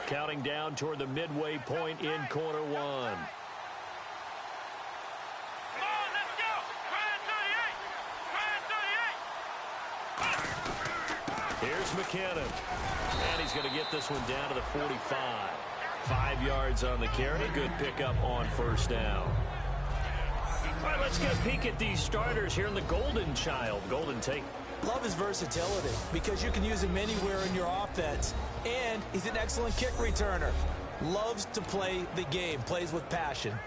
Counting down toward the midway point in quarter one. Here's McKinnon. And he's going to get this one down to the 45. 5 yards on the carry. Good pickup on first down. All right, let's get a peek at these starters here in the Golden Child. Golden Tate. Love his versatility because you can use him anywhere in your offense. And he's an excellent kick returner. Loves to play the game. Plays with passion.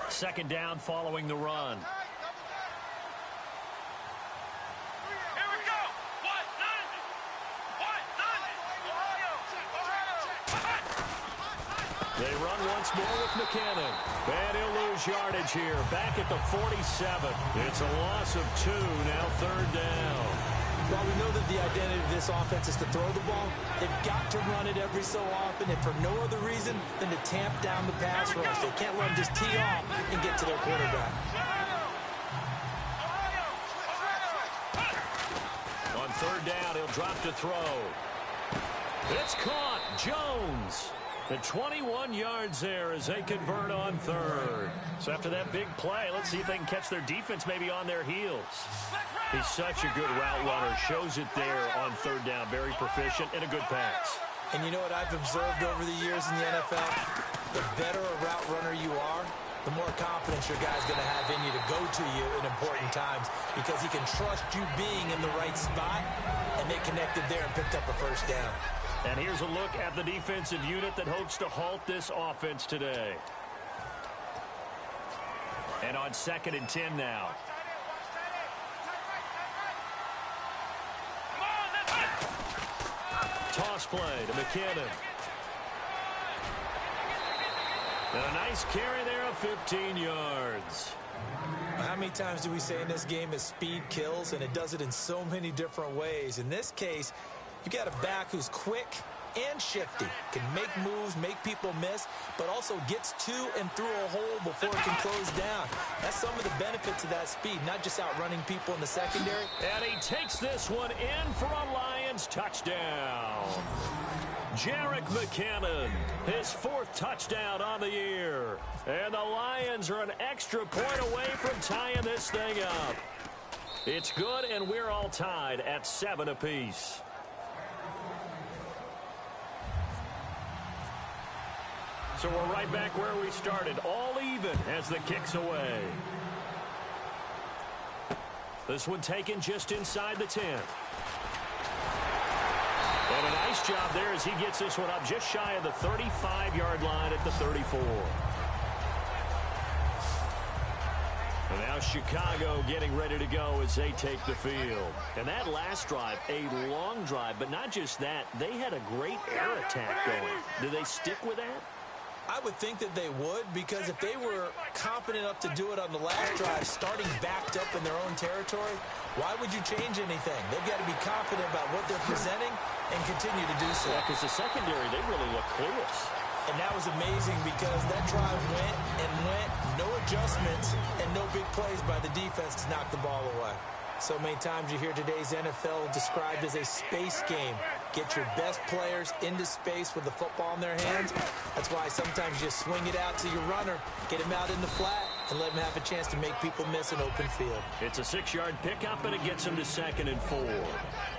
Second down following the run. They run once more with McKinnon. And he'll lose yardage here. Back at the 47. It's a loss of 2. Now third down. While we know that the identity of this offense is to throw the ball, they've got to run it every so often, and for no other reason than to tamp down the pass rush. They can't let them just tee off and get to their quarterback. On third down, he'll drop to throw. It's caught. Jones. At 21 yards there as they convert on third. So after that big play, let's see if they can catch their defense maybe on their heels. He's such a good route runner. Shows it there on third down. Very proficient and a good pass. And you know what I've observed over the years in the NFL? The better a route runner you are, the more confidence your guy's going to have in you to go to you in important times because he can trust you being in the right spot, and they connected there and picked up a first down. And here's a look at the defensive unit that hopes to halt this offense today. And on 2nd and 10 now. Toss play to McKinnon. And a nice carry there of 15 yards. How many times do we say in this game that speed kills, and it does it in so many different ways? In this case, you got a back who's quick and shifty, can make moves, make people miss, but also gets to and through a hole before it can close down. That's some of the benefits of that speed, not just outrunning people in the secondary. And he takes this one in for a Lions touchdown. Jerick McKinnon, his 4th touchdown on the year. And the Lions are an extra point away from tying this thing up. It's good, and we're all tied at 7 apiece. So we're right back where we started, all even as the kick's away. This one taken just inside the 10. And a nice job there as he gets this one up just shy of the 35-yard line at the 34. And now Chicago getting ready to go as they take the field. And that last drive, a long drive, but not just that, they had a great air attack going. Do they stick with that? I would think that they would, because if they were confident enough to do it on the last drive, starting backed up in their own territory, why would you change anything? They've got to be confident about what they're presenting and continue to do so. Yeah, because the secondary, they really look clueless. And that was amazing because that drive went and went, no adjustments, and no big plays by the defense to knock the ball away. So many times you hear today's NFL described as a space game. Get your best players into space with the football in their hands. That's why sometimes you swing it out to your runner, get him out in the flat, and let him have a chance to make people miss an open field. It's a 6-yard pickup, and it gets him to 2nd and 4.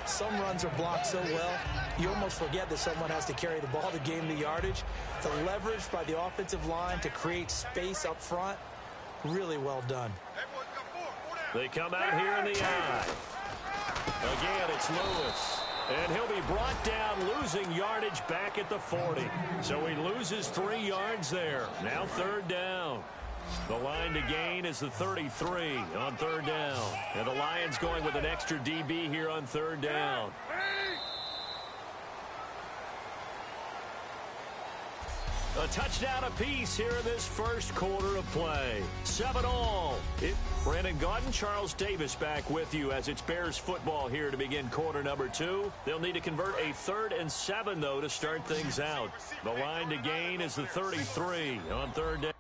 Some runs are blocked so well, you almost forget that someone has to carry the ball to gain the yardage. The leverage by the offensive line to create space up front, really well done. They come out here in the eye. Again, it's Lewis. And he'll be brought down, losing yardage back at the 40. So he loses 3 yards there. Now third down. The line to gain is the 33 on third down. And the Lions going with an extra DB here on third down. A touchdown apiece here in this first quarter of play. 7-all. Brandon Gaudin, Charles Davis back with you as it's Bears football here to begin quarter number 2. They'll need to convert a 3rd and 7, though, to start things out. The line to gain is the 33 on third down.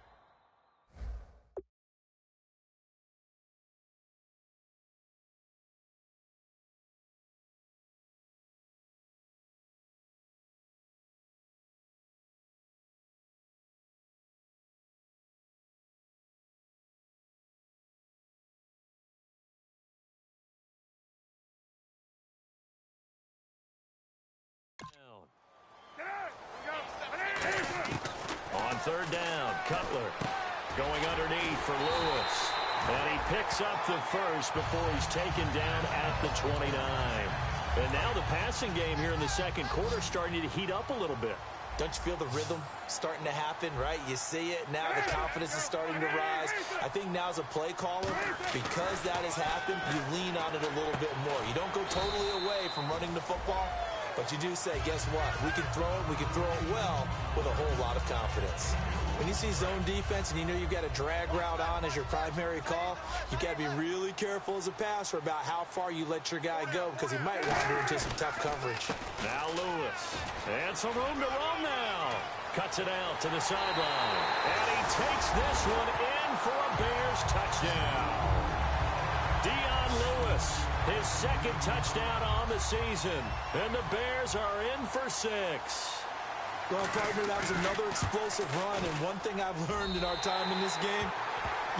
third down. Cutler going underneath for Lewis. And he picks up the first before he's taken down at the 29. And now the passing game here in the second quarter starting to heat up a little bit. Don't you feel the rhythm starting to happen, right? You see it. Now the confidence is starting to rise. I think now as a play caller, because that has happened, you lean on it a little bit more. You don't go totally away from running the football, but you do say, guess what? We can throw it well with a whole lot of confidence. When you see zone defense and you know you've got a drag route on as your primary call, you've got to be really careful as a passer about how far you let your guy go because he might wander into some tough coverage. Now Lewis. And some room to roam now. Cuts it out to the sideline. And he takes this one in for a Bears touchdown. Dion Lewis, his second touchdown on the season. And the Bears are in for 6. Well, partner, that was another explosive run, and one thing I've learned in our time in this game,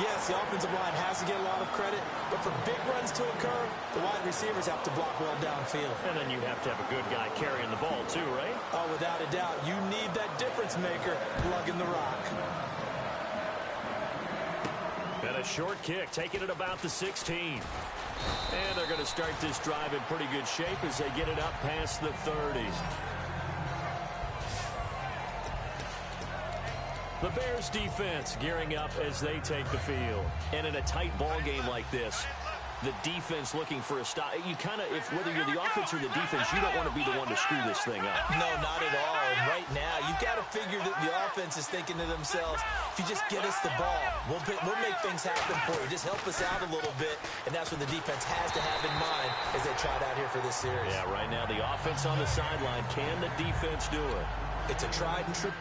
yes, the offensive line has to get a lot of credit, but for big runs to occur, the wide receivers have to block well downfield. And then you have to have a good guy carrying the ball too, right? Oh, without a doubt. You need that difference maker plugging the rock. And a short kick, taking it about the 16. And they're going to start this drive in pretty good shape as they get it up past the 30s. The Bears defense gearing up as they take the field. And in a tight ball game like this, the defense looking for a stop. You kind of, whether you're the offense or the defense, you don't want to be the one to screw this thing up. No, not at all. And right now, you've got to figure that the offense is thinking to themselves, if you just get us the ball, we'll make things happen for you. Just help us out a little bit. And that's what the defense has to have in mind as they trot out here for this series. Yeah, right now, the offense on the sideline. Can the defense do it? It's a tried and true.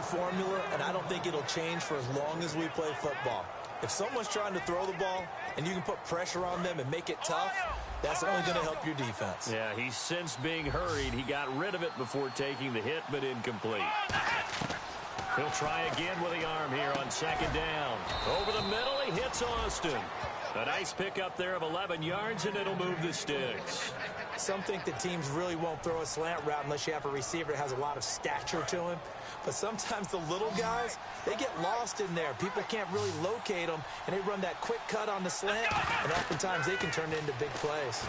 Formula, and I don't think it'll change for as long as we play football. If someone's trying to throw the ball and you can put pressure on them and make it tough, that's only going to help your defense. Yeah, he's since being hurried. He got rid of it before taking the hit, but incomplete. He'll try again with the arm here on second down. Over the middle, he hits Austin. A nice pickup there of 11 yards, and it'll move the sticks. Some think that teams really won't throw a slant route unless you have a receiver that has a lot of stature to him. But sometimes the little guys, they get lost in there. People can't really locate them, and they run that quick cut on the slant, and oftentimes they can turn it into big plays.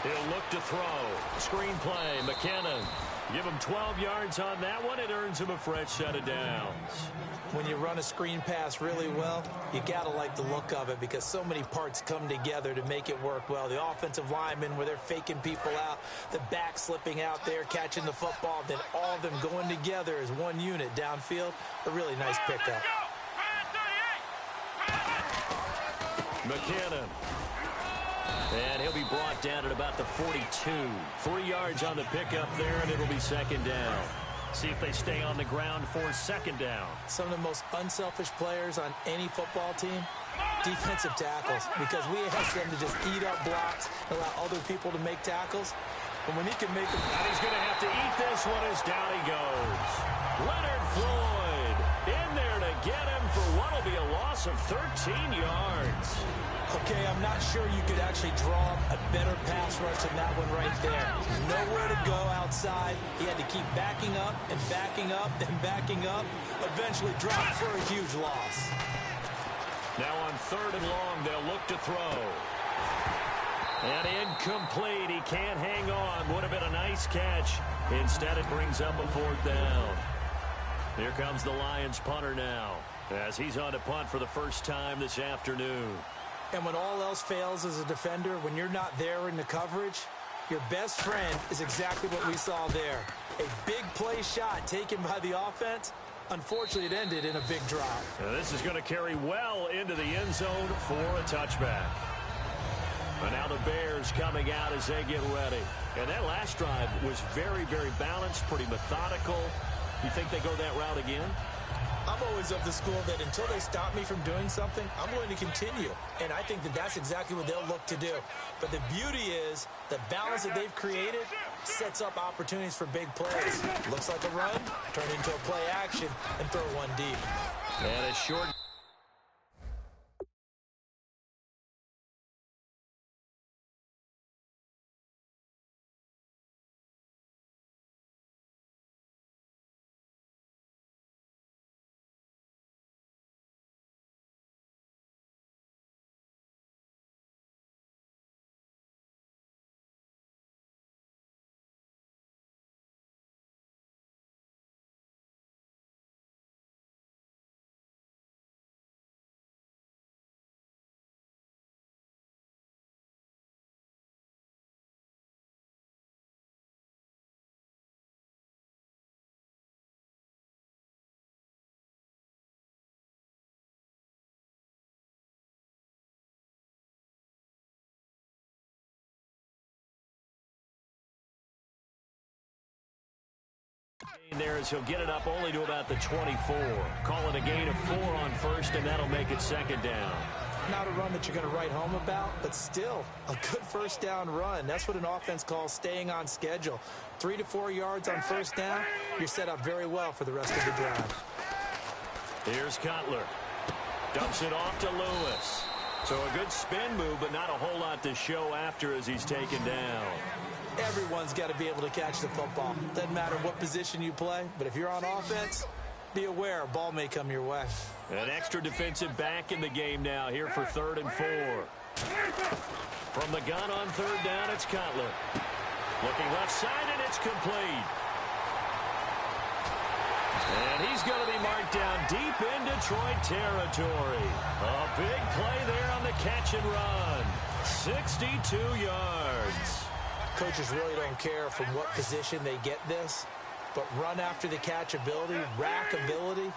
He'll look to throw. Screen play, McKinnon. Give him 12 yards on that one. It earns him a fresh set of downs. When you run a screen pass really well, you got to like the look of it because so many parts come together to make it work well. The offensive linemen, where they're faking people out, the back slipping out there, catching the football, then all of them going together as one unit downfield. A really nice pickup. McKinnon. And he'll be brought down at about the 42. 3 yards on the pickup there, and it'll be second down. See if they stay on the ground for second down. Some of the most unselfish players on any football team, defensive tackles, because we ask them to just eat up blocks and allow other people to make tackles. And when he can make them... And he's going to have to eat this one as down he goes. Leonard Floyd in there to get him for what will be a loss of 13 yards. Okay, I'm not sure you could actually draw a better pass rush than that one right there. Nowhere to go outside. He had to keep backing up and backing up and backing up. Eventually dropped for a huge loss. Now on third and long, they'll look to throw. And incomplete. He can't hang on. Would have been a nice catch. Instead, it brings up a fourth down. Here comes the Lions punter now, as he's on to punt for the first time this afternoon. And when all else fails as a defender, when you're not there in the coverage, your best friend is exactly what we saw there. A big play shot taken by the offense. Unfortunately, it ended in a big drop. Now this is going to carry well into the end zone for a touchback. And now the Bears coming out as they get ready. And that last drive was very, very balanced, pretty methodical. You think they go that route again? I'm always of the school that until they stop me from doing something, I'm going to continue. And I think that that's exactly what they'll look to do. But the beauty is the balance that they've created sets up opportunities for big plays. Looks like a run, turn into a play action, and throw one deep. And a short. there as he'll get it up only to about the 24. Call it a gain of 4 on first, and that'll make it second down. Not a run that you're going to write home about, but still a good first down run. That's what an offense calls staying on schedule. 3 to 4 yards on first down, you're set up very well for the rest of the drive. Here's Cutler. Dumps it off to Lewis. So a good spin move, but not a whole lot to show after as he's taken down. Everyone's got to be able to catch the football. Doesn't matter what position you play, but if you're on offense, be aware a ball may come your way. An extra defensive back in the game now here for 3rd and 4. From the gun on 3rd down, it's Cutler. Looking left side, and it's complete. And he's going to be marked down deep in Detroit territory. A big play there on the catch and run. 62 yards. Coaches really don't care from what position they get this. But run after the catch ability, rack ability,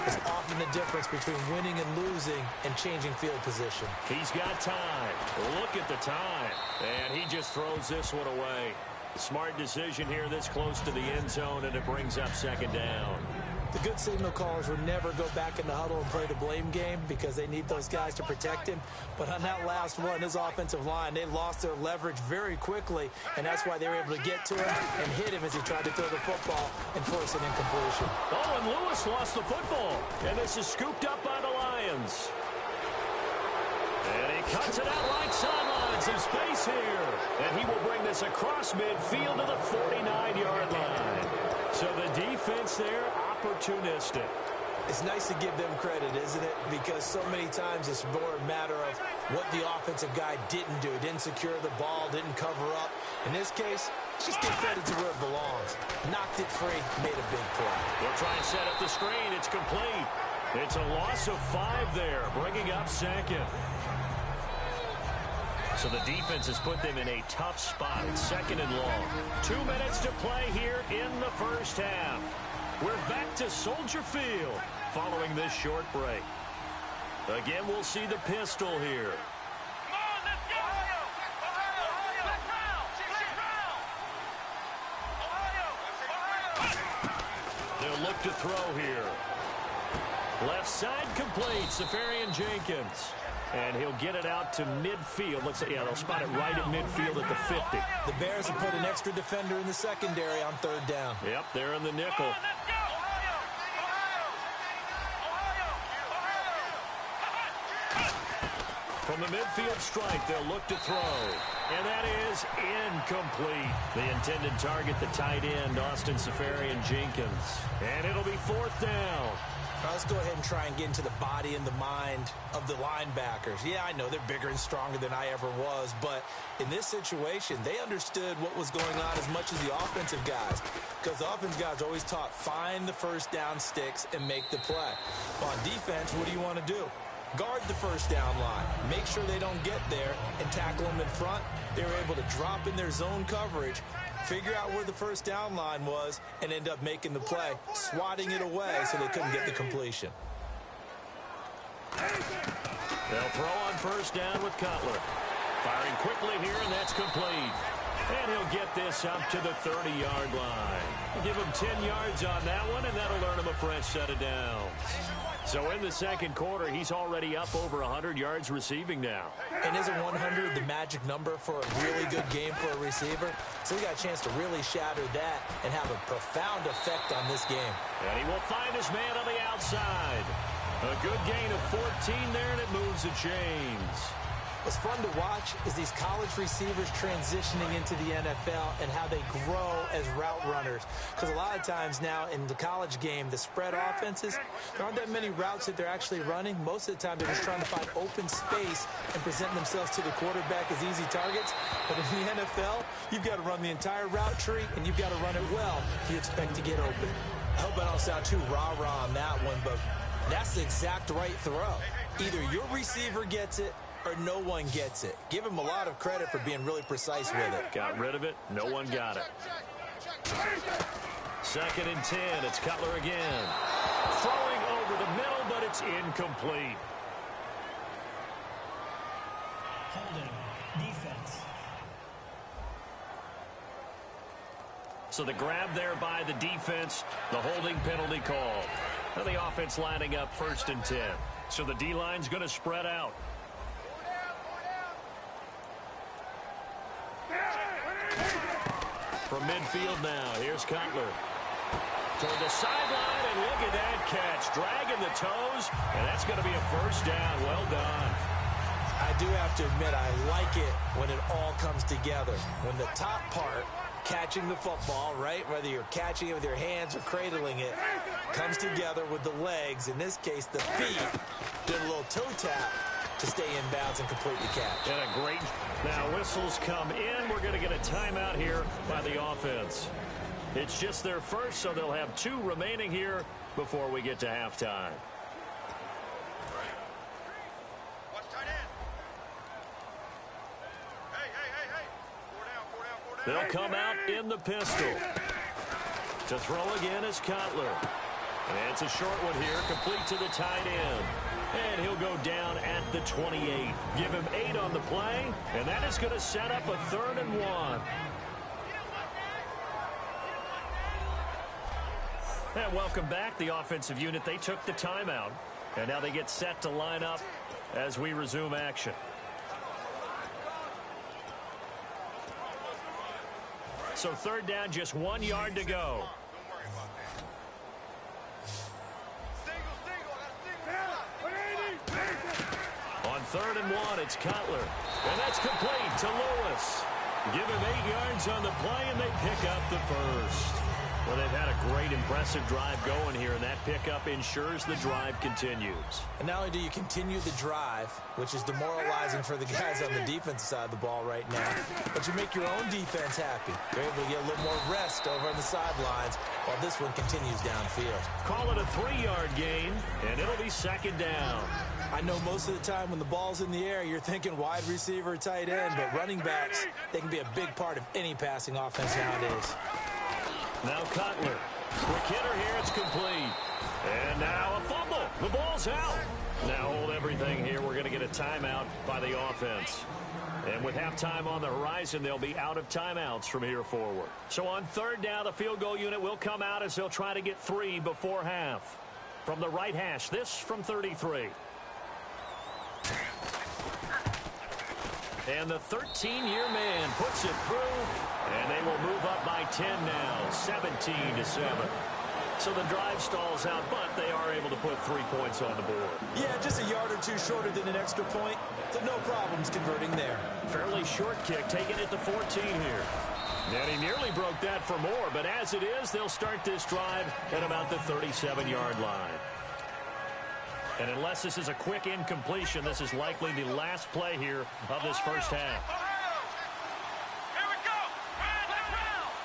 is often the difference between winning and losing and changing field position. He's got time. Look at the time. And he just throws this one away. Smart decision here this close to the end zone, and it brings up second down. The good signal callers would never go back in the huddle and play the blame game because they need those guys to protect him. But on that last one, his offensive line, they lost their leverage very quickly, and that's why they were able to get to him and hit him as he tried to throw the football and force an incompletion. Oh, and Lewis lost the football, and this is scooped up by the Lions. And he cuts it out right sideline. Some space here. And he will bring this across midfield to the 49-yard line. So the defense there, opportunistic. It's nice to give them credit, isn't it? Because so many times it's more a matter of what the offensive guy didn't do. Didn't secure the ball, didn't cover up. In this case, just give credit to where it belongs. Knocked it free, made a big play. They'll try and set up the screen. It's complete. It's a loss of 5 there, bringing up second. So the defense has put them in a tough spot. It's second and long. 2 minutes to play here in the first half. We're back to Soldier Field following this short break. Again, we'll see the pistol here. They'll look to throw here. Left side complete, Safarian Jenkins. And he'll get it out to midfield. Let's say, yeah, they'll spot it right at midfield at the 50. The Bears have put an extra defender in the secondary on 3rd down. Yep, they're in the nickel. From the midfield strike, they'll look to throw. And that is incomplete. The intended target, the tight end, Austin Safarian Jenkins. And it'll be 4th down. Now let's go ahead and try and get into the body and the mind of the linebackers. Yeah, I know they're bigger and stronger than I ever was, but in this situation, they understood what was going on as much as the offensive guys, because the offensive guys are always taught, find the first down sticks and make the play. On defense, what do you want to do? Guard the first down line. Make sure they don't get there and tackle them in front. They were able to drop in their zone coverage, figure out where the first down line was, and end up making the play, swatting it away so they couldn't get the completion. They'll throw on first down with Cutler. Firing quickly here, and that's complete. And he'll get this up to the 30-yard line. Give him 10 yards on that one, and that'll earn him a fresh set of downs. So in the second quarter, he's already up over 100 yards receiving now. And isn't 100 the magic number for a really good game for a receiver? So he got a chance to really shatter that and have a profound effect on this game. And he will find his man on the outside. A good gain of 14 there, and it moves the chains. What's fun to watch is these college receivers transitioning into the NFL and how they grow as route runners. Because a lot of times now in the college game, the spread offenses, there aren't that many routes that they're actually running. Most of the time, they're just trying to find open space and present themselves to the quarterback as easy targets. But in the NFL, you've got to run the entire route tree, and you've got to run it well if you expect to get open. I hope I don't sound too rah-rah on that one, but that's the exact right throw. Either your receiver gets it, or no one gets it. Give him a lot of credit for being really precise with it. Got rid of it. No one got it. 2nd and 10. It's Cutler again. Throwing over the middle, but it's incomplete. Holding. Defense. So the grab there by the defense, the holding penalty call. Now the offense lining up 1st and 10. So the D-line's going to spread out. From midfield now, here's Cutler. Toward the sideline, and look at that catch. Dragging the toes, and that's going to be a 1st down. Well done. I do have to admit, I like it when it all comes together. When the top part, catching the football, right, whether you're catching it with your hands or cradling it, comes together with the legs, in this case the feet, did a little toe tap to stay in bounds and complete the catch. And a great, now whistles come in. We're going to get a timeout here by the offense. It's just their first, so they'll have 2 remaining here before we get to halftime. They'll come out in the pistol. To throw again is Cutler. And it's a short one here, complete to the tight end. And he'll go down at the 28. Give him 8 on the play, and that is going to set up a 3rd and 1. And welcome back, the offensive unit. They took the timeout, and now they get set to line up as we resume action. So 3rd down, just 1 yard to go. On 3rd and 1, it's Cutler. And that's complete to Lewis. Give him 8 yards on the play, and they pick up the 1st. Well, they've had a great, impressive drive going here, and that pickup ensures the drive continues. And not only do you continue the drive, which is demoralizing for the guys on the defensive side of the ball right now, but you make your own defense happy. You're able to get a little more rest over on the sidelines while this one continues downfield. Call it a 3-yard gain, and it'll be 2nd down. I know most of the time when the ball's in the air, you're thinking wide receiver, tight end, but running backs, they can be a big part of any passing offense nowadays. Now Cutler. Quick hitter here. It's complete. And now a fumble. The ball's out. Now hold everything here. We're going to get a timeout by the offense. And with halftime on the horizon, they'll be out of timeouts from here forward. So on 3rd down, the field goal unit will come out as they'll try to get 3 before half. From the right hash, this from 33. And the 13-year man puts it through, and they will move up by 10 now, 17-7. So the drive stalls out, but they are able to put 3 points on the board. Yeah, just a yard or 2 shorter than an extra point, so no problems converting there. Fairly short kick, taking it to 14 here. And he nearly broke that for more, but as it is, they'll start this drive at about the 37-yard line. And unless this is a quick incompletion, this is likely the last play here of this first half. Here we go.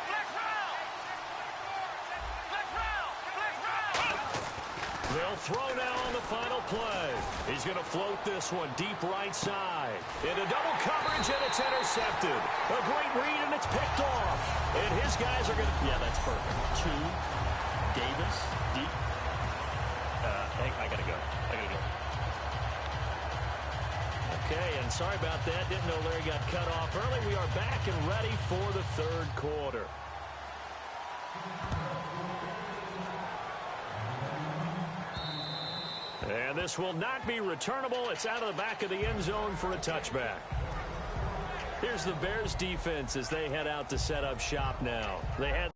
Flex round. They'll throw now on the final play. He's going to float this one deep right side. Into double coverage, and it's intercepted. A great read, and it's picked off. And his guys are going to... Yeah, that's perfect. 2, Davis, deep. Hey, I got to go. Okay, and sorry about that. Didn't know Larry got cut off early. We are back and ready for the 3rd quarter. And this will not be returnable. It's out of the back of the end zone for a touchback. Here's the Bears defense as they head out to set up shop now. They had